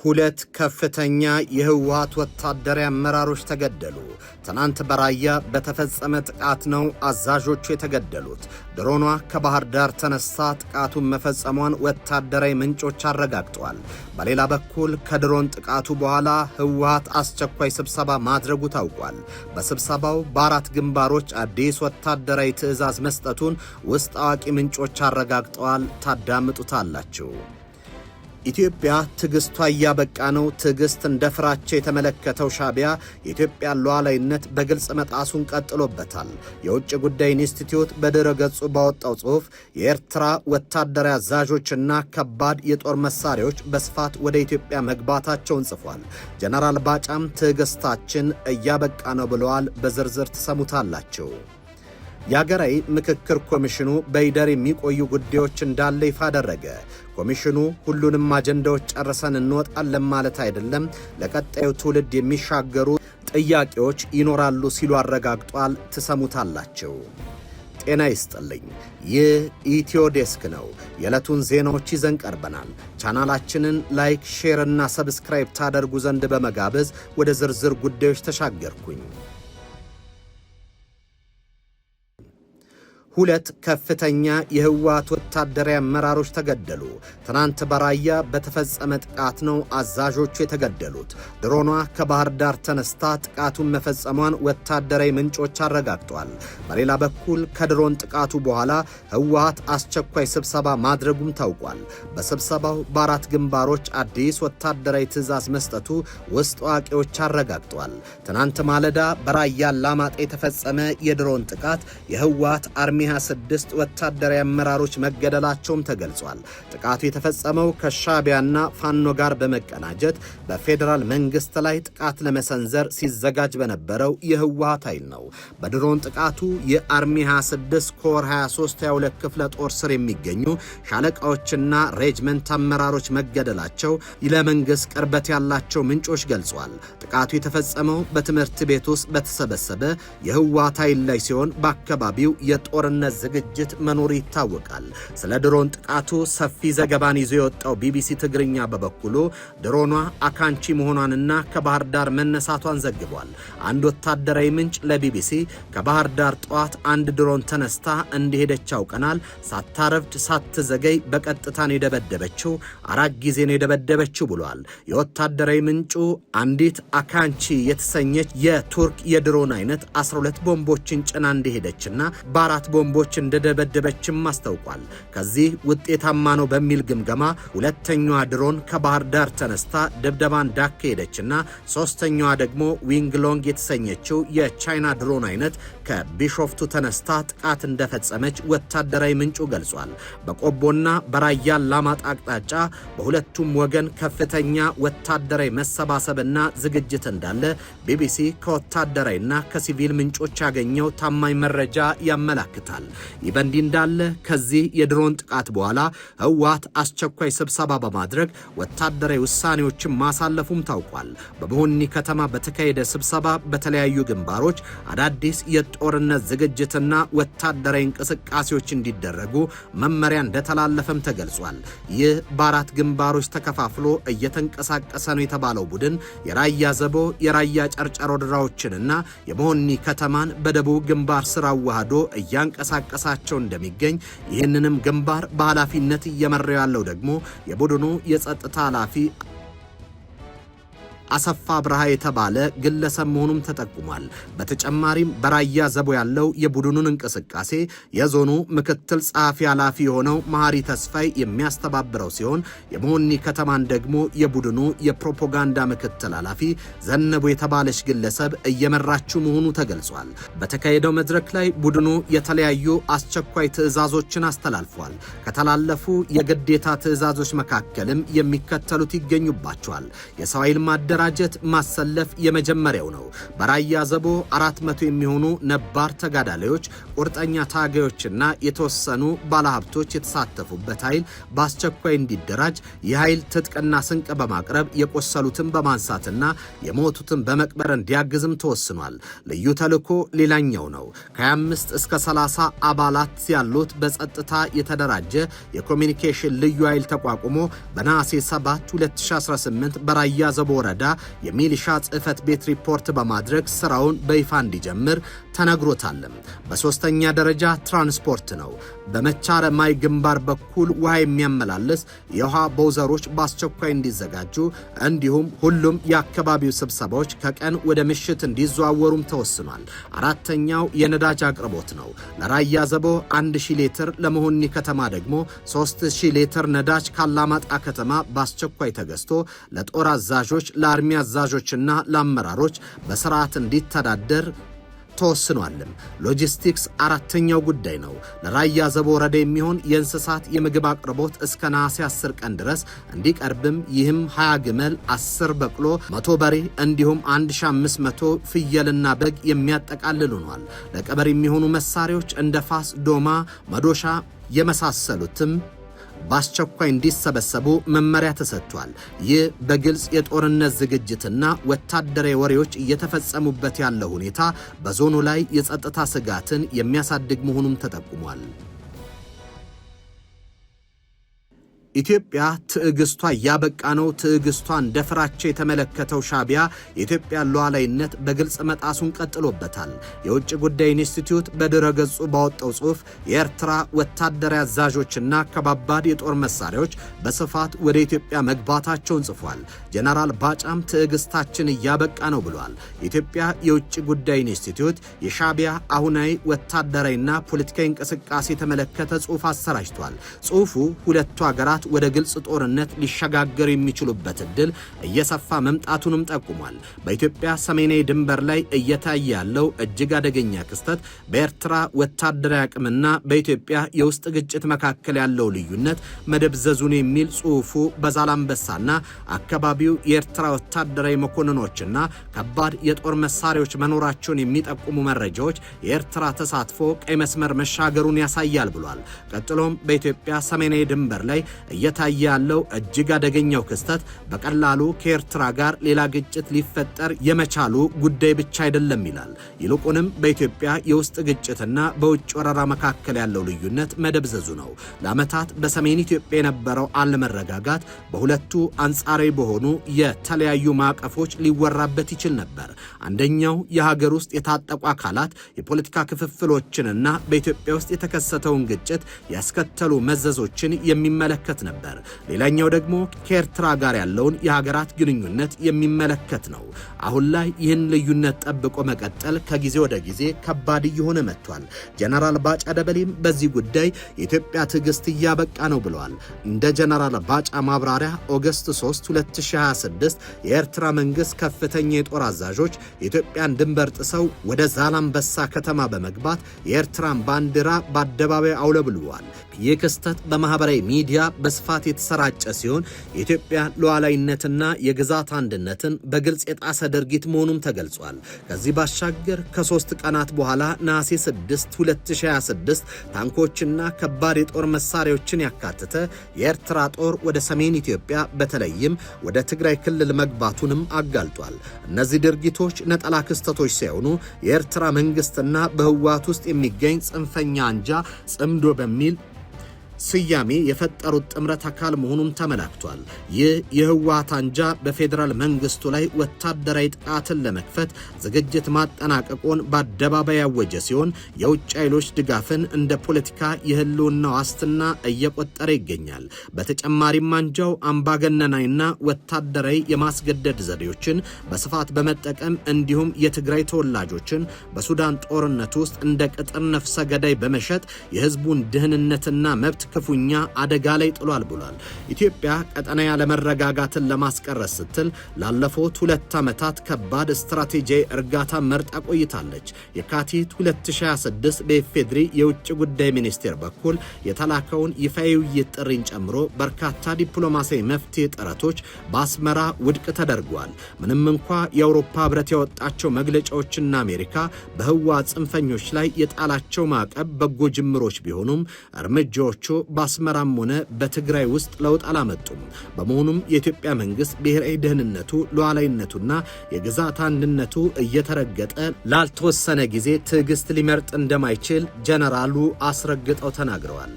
ሁለት ከፍተኛ የህወሓት ወታደራዊ አመራሮች ተገደሉ። ትናንት በራያ በተፈጸመ ጥቃት ነው አዛዦቹ የተገደሉት። ድሮኗ ከባህር ዳር ተነስታ ጥቃቱን መፈጸሟን ወታደራዊ ምንጮች አረጋግጠዋል። በሌላ በኩል ከድሮን ጥቃቱ በኋላ ህወሓት አስቸኳይ ስብሰባ ማድረጉ ታውቋል። በስብሰባው በአራት ግንባሮች አዲስ ወታደራዊ ትዕዛዝ መስጠቱን ውስጥ አዋቂ ምንጮች አረጋግጠዋል። ታዳምጡታላችሁ። ኢትዮጵያ ትግስቷ ያበቃ ነው። ትግስት እንደፍራቸ የተመለከተው ሻቢያ የኢትዮጵያ ሉዓላዊነት በግልጽ መጣሱን ቀጥሎበታል። የውጭ ጉዳይ ኢንስቲትዩት በድረ-ገጹ ባወጣው ጽሑፍ የኤርትራ ወታደራዊ አዛዦችና ከባድ የጦር መሳሪያዎች በስፋት ወደ ኢትዮጵያ መግባታቸውን ጽፏል። ጀነራል ባጫም ትግስታችን እያበቃ ነው ብለዋል። በዝርዝር ትሰሙታላችሁ። የሀገራዊ ምክክር ኮሚሽኑ በይደር የሚቆዩ ጉዳዮች እንዳለ ይፋ አደረገ። ኮሚሽኑ ሁሉንም አጀንዳዎች ጨርሰን እንወጣለን ማለት አይደለም፣ ለቀጣዩ ትውልድ የሚሻገሩ ጥያቄዎች ይኖራሉ ሲሉ አረጋግጧል። ትሰሙታላችሁ። ጤና ይስጥልኝ። ይህ ኢትዮ ዴስክ ነው። የዕለቱን ዜናዎች ይዘን ቀርበናል። ቻናላችንን ላይክ፣ ሼር እና ሰብስክራይብ ታደርጉ ዘንድ በመጋበዝ ወደ ዝርዝር ጉዳዮች ተሻገርኩኝ። ሁለት ከፍተኛ የህወሓት ወታደራዊ አመራሮች ተገደሉ። ትናንት በራያ በተፈጸመ ጥቃት ነው አዛዦቹ የተገደሉት። ድሮኗ ከባህር ዳር ተነስታ ጥቃቱን መፈጸሟን ወታደራዊ ምንጮች አረጋግጠዋል። በሌላ በኩል ከድሮን ጥቃቱ በኋላ ህወሓት አስቸኳይ ስብሰባ ማድረጉም ታውቋል። በስብሰባው በአራት ግንባሮች አዲስ ወታደራዊ ትዕዛዝ መስጠቱ ውስጥ አዋቂዎች አረጋግጠዋል። ትናንት ማለዳ በራያ አላማጣ የተፈጸመ የድሮን ጥቃት የህወሓት አርሚ 26 ወታደራዊ አመራሮች መገደላቸውም ተገልጿል። ጥቃቱ የተፈጸመው ከሻቢያና ፋኖ ጋር በመቀናጀት በፌዴራል መንግስት ላይ ጥቃት ለመሰንዘር ሲዘጋጅ በነበረው የህወሓት ኃይል ነው። በድሮን ጥቃቱ የአርሚ 26 ኮር 2322 ክፍለ ጦር ስር የሚገኙ ሻለቃዎችና ሬጅመንት አመራሮች መገደላቸው ለመንግስት ቅርበት ያላቸው ምንጮች ገልጿል። ጥቃቱ የተፈጸመው በትምህርት ቤት ውስጥ በተሰበሰበ የህወሓት ኃይል ላይ ሲሆን በአካባቢው የጦር ዝግጅት መኖሩ ይታወቃል። ስለ ድሮን ጥቃቱ ሰፊ ዘገባን ይዞ የወጣው ቢቢሲ ትግርኛ በበኩሉ ድሮኗ አካንቺ መሆኗንና ከባህር ዳር መነሳቷን ዘግቧል። አንድ ወታደራዊ ምንጭ ለቢቢሲ ከባህር ዳር ጠዋት አንድ ድሮን ተነስታ እንደሄደች አውቀናል። ሳታረፍድ ሳትዘገይ በቀጥታን የደበደበችው 4 ጊዜ ነው የደበደበችው ብሏል። የወታደራዊ ምንጩ አንዲት አካንቺ የተሰኘች የቱርክ የድሮን አይነት 12 ቦምቦችን ጭና እንደሄደችና በአራት ቦምቦች እንደደበደበችም አስታውቋል። ከዚህ ውጤታማ ነው በሚል ግምገማ ሁለተኛዋ ድሮን ከባህር ዳር ተነስታ ድብደባን እንዳካሄደችና ሶስተኛዋ ደግሞ ዊንግሎንግ የተሰኘችው የቻይና ድሮን አይነት ከቢሾፍቱ ተነስታ ጥቃት እንደፈጸመች ወታደራዊ ምንጩ ገልጿል። በቆቦና በራያ አላማጣ አቅጣጫ በሁለቱም ወገን ከፍተኛ ወታደራዊ መሰባሰብና ዝግጅት እንዳለ ቢቢሲ ከወታደራዊና ከሲቪል ምንጮች ያገኘው ታማኝ መረጃ ያመላክታል። ይህ በእንዲህ እንዳለ ከዚህ የድሮን ጥቃት በኋላ ህወሓት አስቸኳይ ስብሰባ በማድረግ ወታደራዊ ውሳኔዎችን ማሳለፉም ታውቋል። በመሆኒ ከተማ በተካሄደ ስብሰባ በተለያዩ ግንባሮች አዳዲስ የጦርነት ዝግጅትና ወታደራዊ እንቅስቃሴዎች እንዲደረጉ መመሪያ እንደተላለፈም ተገልጿል። ይህ በአራት ግንባሮች ተከፋፍሎ እየተንቀሳቀሰ ነው የተባለው ቡድን የራያ ዘቦ፣ የራያ ጨርጨር ወረዳዎችንና የመሆኒ ከተማን በደቡብ ግንባር ስር አዋህዶ እያንቀሳቀሳቸው እንደሚገኝ፣ ይህንንም ግንባር በኃላፊነት እየመራው ያለው ደግሞ የቡድኑ የጸጥታ ኃላፊ አሰፋ ብርሃ የተባለ ግለሰብ መሆኑም ተጠቁሟል። በተጨማሪም በራያ ዘቦ ያለው የቡድኑን እንቅስቃሴ የዞኑ ምክትል ጸሐፊ ኃላፊ የሆነው መሐሪ ተስፋይ የሚያስተባብረው ሲሆን የመሆኒ ከተማን ደግሞ የቡድኑ የፕሮፓጋንዳ ምክትል ኃላፊ ዘነቡ የተባለች ግለሰብ እየመራችው መሆኑ ተገልጿል። በተካሄደው መድረክ ላይ ቡድኑ የተለያዩ አስቸኳይ ትዕዛዞችን አስተላልፏል። ከተላለፉ የግዴታ ትዕዛዞች መካከልም የሚከተሉት ይገኙባቸዋል። የሰው ኃይል ማደራ ማደራጀት ማሰለፍ የመጀመሪያው ነው። በራያ ዘቦ 400 የሚሆኑ ነባር ተጋዳላዮች፣ ቁርጠኛ ታጋዮችና የተወሰኑ ባለሀብቶች የተሳተፉበት ኃይል በአስቸኳይ እንዲደራጅ የኃይል ትጥቅና ስንቅ በማቅረብ የቆሰሉትን በማንሳትና የሞቱትን በመቅበር እንዲያግዝም ተወስኗል። ልዩ ተልዕኮ ሌላኛው ነው። ከ25 እስከ 30 አባላት ያሉት በጸጥታ የተደራጀ የኮሚኒኬሽን ልዩ ኃይል ተቋቁሞ በነሐሴ 7 2018 በራያ ዘቦ ወረዳ የሚሊሻ ጽሕፈት ቤት ሪፖርት በማድረግ ስራውን በይፋ እንዲጀምር ተነግሮታል። በሶስተኛ ደረጃ ትራንስፖርት ነው። በመቻረ ማይ ግንባር በኩል ውሃ የሚያመላልስ የውሃ ቦዘሮች በአስቸኳይ እንዲዘጋጁ እንዲሁም ሁሉም የአካባቢው ስብሰባዎች ከቀን ወደ ምሽት እንዲዘዋወሩም ተወስኗል። አራተኛው የነዳጅ አቅርቦት ነው። ለራያ ዘቦ 1000 ሊትር ለመሆኒ ከተማ ደግሞ 3000 ሊትር ነዳጅ ካላማጣ ከተማ በአስቸኳይ ተገዝቶ ለጦር አዛዦች፣ ለአርሚ አዛዦችና ለአመራሮች በስርዓት እንዲተዳደር ተወስኗል። ሎጂስቲክስ አራተኛው ጉዳይ ነው። ለራያ ዘቦ ወረዳ የሚሆን የእንስሳት የምግብ አቅርቦት እስከ ነሐሴ 10 ቀን ድረስ እንዲቀርብም ይህም 20 ግመል፣ 10 በቅሎ፣ 100 በሬ እንዲሁም 1500 ፍየልና በግ የሚያጠቃልል ሆኗል። ለቀበሬ የሚሆኑ መሳሪያዎች እንደ ፋስ፣ ዶማ፣ መዶሻ የመሳሰሉትም በአስቸኳይ እንዲሰበሰቡ መመሪያ ተሰጥቷል። ይህ በግልጽ የጦርነት ዝግጅትና ወታደራዊ ወሬዎች እየተፈጸሙበት ያለው ሁኔታ በዞኑ ላይ የጸጥታ ስጋትን የሚያሳድግ መሆኑም ተጠቁሟል። ኢትዮጵያ ትዕግስቷ ያበቃ ነው። ትዕግስቷ እንደፍራቸው የተመለከተው ሻቢያ የኢትዮጵያ ሉዓላዊነት በግልጽ መጣሱን ቀጥሎበታል። የውጭ ጉዳይ ኢንስቲትዩት በድረገጹ ባወጣው ጽሑፍ የኤርትራ ወታደራዊ አዛዦችና ከባባድ የጦር መሳሪያዎች በስፋት ወደ ኢትዮጵያ መግባታቸውን ጽፏል። ጀነራል ባጫም ትዕግስታችን እያበቃ ነው ብሏል። የኢትዮጵያ የውጭ ጉዳይ ኢንስቲትዩት የሻቢያ አሁናዊ ወታደራዊና ፖለቲካዊ እንቅስቃሴ የተመለከተ ጽሑፍ አሰራጭቷል። ጽሑፉ ሁለቱ ሀገራት ወደ ግልጽ ጦርነት ሊሸጋገር የሚችሉበት እድል እየሰፋ መምጣቱንም ጠቁሟል። በኢትዮጵያ ሰሜናዊ ድንበር ላይ እየታየ ያለው እጅግ አደገኛ ክስተት በኤርትራ ወታደራዊ አቅምና በኢትዮጵያ የውስጥ ግጭት መካከል ያለው ልዩነት መደብዘዙን የሚል ጽሑፉ በዛላምበሳና አካባቢው የኤርትራ ወታደራዊ መኮንኖችና ከባድ የጦር መሳሪያዎች መኖራቸውን የሚጠቁሙ መረጃዎች የኤርትራ ተሳትፎ ቀይ መስመር መሻገሩን ያሳያል ብሏል። ቀጥሎም በኢትዮጵያ ሰሜናዊ ድንበር ላይ እየታየ ያለው እጅግ አደገኛው ክስተት በቀላሉ ከኤርትራ ጋር ሌላ ግጭት ሊፈጠር የመቻሉ ጉዳይ ብቻ አይደለም ይላል። ይልቁንም በኢትዮጵያ የውስጥ ግጭትና በውጭ ወረራ መካከል ያለው ልዩነት መደብዘዙ ነው። ለዓመታት በሰሜን ኢትዮጵያ የነበረው አለመረጋጋት በሁለቱ አንጻራዊ በሆኑ የተለያዩ ማዕቀፎች ሊወራበት ይችል ነበር። አንደኛው የሀገር ውስጥ የታጠቁ አካላት የፖለቲካ ክፍፍሎችንና በኢትዮጵያ ውስጥ የተከሰተውን ግጭት ያስከተሉ መዘዞችን የሚመለከት ነበር። ሌላኛው ደግሞ ከኤርትራ ጋር ያለውን የሀገራት ግንኙነት የሚመለከት ነው። አሁን ላይ ይህን ልዩነት ጠብቆ መቀጠል ከጊዜ ወደ ጊዜ ከባድ እየሆነ መጥቷል። ጀነራል ባጫ ደበሌም በዚህ ጉዳይ የኢትዮጵያ ትዕግስት እያበቃ ነው ብለዋል። እንደ ጀነራል ባጫ ማብራሪያ ኦገስት 3 2026 የኤርትራ መንግስት ከፍተኛ የጦር አዛዦች የኢትዮጵያን ድንበር ጥሰው ወደ ዛላምበሳ ከተማ በመግባት የኤርትራን ባንዲራ በአደባባይ አውለብልበዋል። ይህ ክስተት በማህበራዊ ሚዲያ በስፋት የተሰራጨ ሲሆን የኢትዮጵያ ሉዓላዊነትና የግዛት አንድነትን በግልጽ የጣሰ ድርጊት መሆኑም ተገልጿል። ከዚህ ባሻገር ከ3 ቀናት በኋላ ነሐሴ 6 2026 ታንኮችና ከባድ የጦር መሳሪያዎችን ያካተተ የኤርትራ ጦር ወደ ሰሜን ኢትዮጵያ በተለይም ወደ ትግራይ ክልል መግባቱንም አጋልጧል። እነዚህ ድርጊቶች ነጠላ ክስተቶች ሳይሆኑ የኤርትራ መንግስትና በህወሓት ውስጥ የሚገኝ ጽንፈኛ አንጃ ጽምዶ በሚል ስያሜ የፈጠሩት ጥምረት አካል መሆኑን ተመላክቷል። ይህ የህወሓት አንጃ በፌዴራል መንግስቱ ላይ ወታደራዊ ጥቃትን ለመክፈት ዝግጅት ማጠናቀቁን በአደባባይ ያወጀ ሲሆን የውጭ ኃይሎች ድጋፍን እንደ ፖለቲካ የህልውና ዋስትና እየቆጠረ ይገኛል። በተጨማሪም አንጃው አምባገነናዊና ወታደራዊ የማስገደድ ዘዴዎችን በስፋት በመጠቀም እንዲሁም የትግራይ ተወላጆችን በሱዳን ጦርነት ውስጥ እንደ ቅጥር ነፍሰ ገዳይ በመሸጥ የህዝቡን ደህንነትና መብት ክፉኛ አደጋ ላይ ጥሏል ብሏል። ኢትዮጵያ ቀጠና ያለመረጋጋትን ለማስቀረት ስትል ላለፉት 2 ዓመታት ከባድ ስትራቴጂያዊ እርጋታ መርጣ ቆይታለች። የካቲት 2026 በኢፌድሪ የውጭ ጉዳይ ሚኒስቴር በኩል የተላከውን ይፋዊ ውይይት ጥሪን ጨምሮ በርካታ ዲፕሎማሲያዊ መፍትሄ ጥረቶች በአስመራ ውድቅ ተደርጓል። ምንም እንኳ የአውሮፓ ህብረት ያወጣቸው መግለጫዎችና አሜሪካ በህወሓት ጽንፈኞች ላይ የጣላቸው ማዕቀብ በጎ ጅምሮች ቢሆኑም እርምጃዎቹ በአስመራም ሆነ በትግራይ ውስጥ ለውጥ አላመጡም። በመሆኑም የኢትዮጵያ መንግስት ብሔራዊ ደህንነቱ፣ ሉዓላዊነቱና የግዛት አንድነቱ እየተረገጠ ላልተወሰነ ጊዜ ትዕግስት ሊመርጥ እንደማይችል ጀነራሉ አስረግጠው ተናግረዋል።